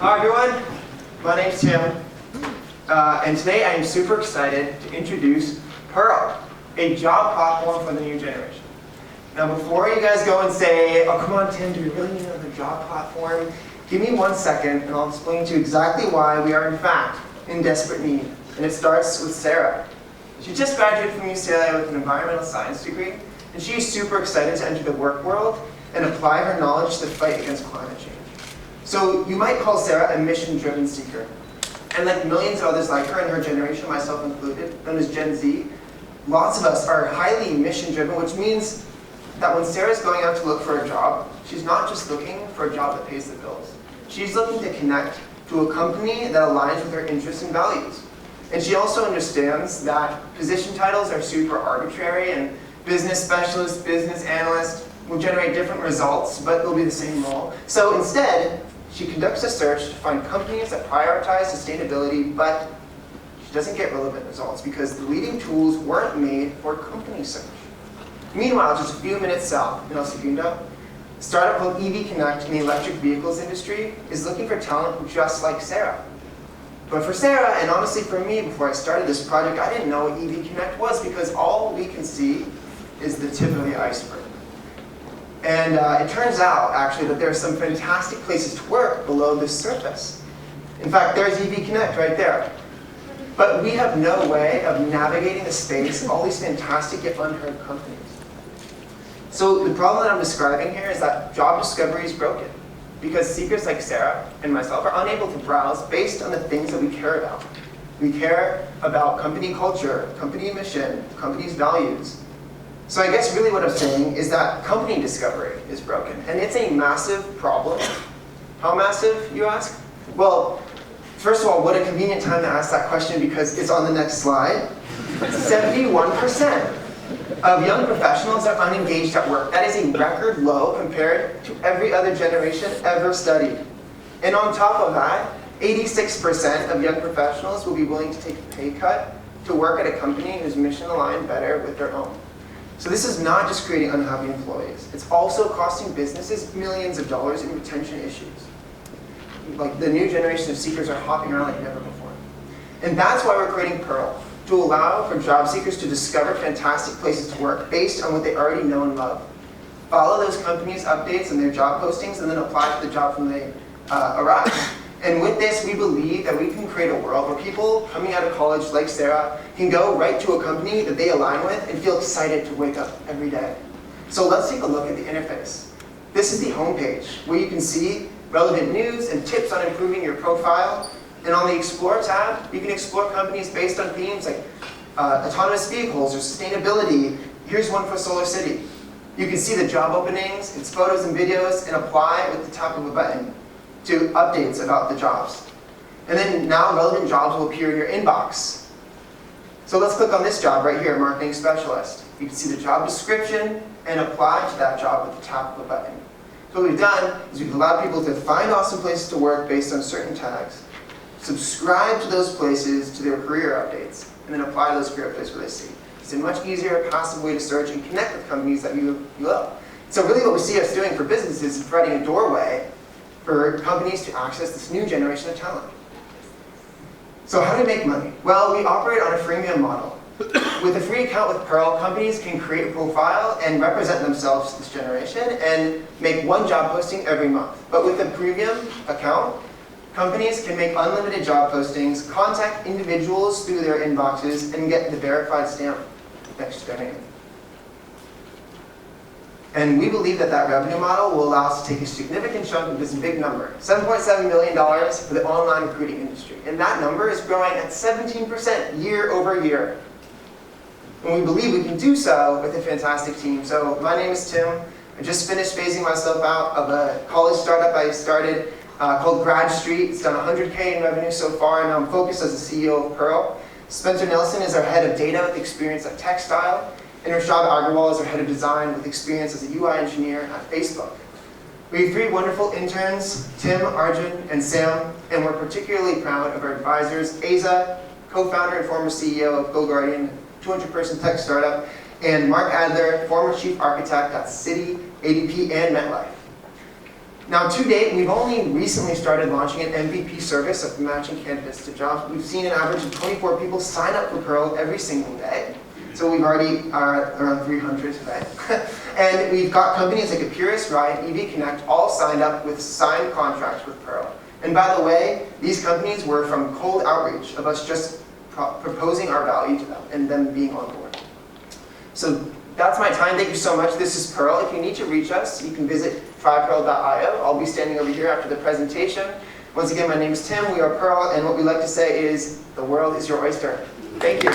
Hi everyone, my name's Tim, and today I am super excited to introduce Pearl, a job platform for the new generation. Now before you guys go and say, oh come on Tim, do we really need another job platform? Give me 1 second and I'll explain to you exactly why we are in fact in desperate need. And it starts with Sarah. She just graduated from UCLA with an environmental science degree, and she is super excited to enter the work world and apply her knowledge to the fight against climate change. So you might call Sarah a mission-driven seeker. And like millions of others like her in her generation, myself included, known as Gen Z, lots of us are highly mission-driven, which means that when Sarah's going out to look for a job, she's not just looking for a job that pays the bills. She's looking to connect to a company that aligns with her interests and values. And she also understands that position titles are super arbitrary, and business specialist, business analyst will generate different results, but they'll be the same role. So instead, she conducts a search to find companies that prioritize sustainability, but she doesn't get relevant results because the leading tools weren't made for company search. Meanwhile, just a few minutes south in El Segundo, a startup called EV Connect in the electric vehicles industry is looking for talent just like Sarah. But for Sarah, and honestly for me, before I started this project, I didn't know what EV Connect was because all we can see is the tip of the iceberg. And it turns out, actually, that there are some fantastic places to work below the surface. In fact, there's EV Connect right there. But we have no way of navigating the space of all these fantastic yet unheard companies. So the problem that I'm describing here is that job discovery is broken because seekers like Sarah and myself are unable to browse based on the things that we care about. We care about company culture, company mission, company's values. So I guess really what I'm saying is that company discovery is broken, and it's a massive problem. How massive, you ask? Well, first of all, what a convenient time to ask that question because it's on the next slide. 71% of young professionals are unengaged at work. That is a record low compared to every other generation ever studied. And on top of that, 86% of young professionals will be willing to take a pay cut to work at a company whose mission aligns better with their own. So this is not just creating unhappy employees. It's also costing businesses millions of dollars in retention issues. Like the new generation of seekers are hopping around like never before. And that's why we're creating Pearl, to allow for job seekers to discover fantastic places to work based on what they already know and love. Follow those companies' updates and their job postings and then apply to the job when they arrive. And with this, we believe that we can create a world where people coming out of college like Sarah can go right to a company that they align with and feel excited to wake up every day. So let's take a look at the interface. This is the homepage where you can see relevant news and tips on improving your profile. And on the Explore tab, you can explore companies based on themes like autonomous vehicles or sustainability. Here's one for Solar City. You can see the job openings, its photos and videos, and apply with the tap of a button to updates about the jobs. And then now relevant jobs will appear in your inbox. So let's click on this job right here, Marketing Specialist. You can see the job description and apply to that job with the tap of a button. So what we've done is we've allowed people to find awesome places to work based on certain tags, subscribe to those places to their career updates, and then apply those career updates where they see. It's a much easier, passive way to search and connect with companies that you love. So really what we see us doing for businesses is providing a doorway for companies to access this new generation of talent. So how do we make money? Well, we operate on a freemium model. With a free account with Pearl, companies can create a profile and represent themselves to this generation and make one job posting every month. But with a premium account, companies can make unlimited job postings, contact individuals through their inboxes, and get the verified stamp next to their name. And we believe that that revenue model will allow us to take a significant chunk of this big number, $7.7 million for the online recruiting industry. And that number is growing at 17% year over year. And we believe we can do so with a fantastic team. So my name is Tim. I just finished phasing myself out of a college startup I started called Grad Street. It's done 100K in revenue so far, and I'm focused as the CEO of Pearl. Spencer Nelson is our head of data with experience at Textile. And Rashad Agarwal is our head of design with experience as a UI engineer at Facebook. We have 3 wonderful interns, Tim, Arjun, and Sam, and we're particularly proud of our advisors, Aza, co-founder and former CEO of GoGuardian, 200-person tech startup, and Mark Adler, former chief architect at Citi, ADP, and MetLife. Now, to date, we've only recently started launching an MVP service of matching candidates to jobs. We've seen an average of 24 people sign up for Pearl every single day. So we've already are around 300 today. And we've got companies like Appearance, Ride, EV Connect, all signed up with signed contracts with Pearl. And by the way, these companies were from cold outreach of us just proposing our value to them and them being on board. So that's my time. Thank you so much. This is Pearl. If you need to reach us, you can visit trypearl.io. I'll be standing over here after the presentation. Once again, my name is Tim. We are Pearl, and what we like to say is, the world is your oyster. Thank you.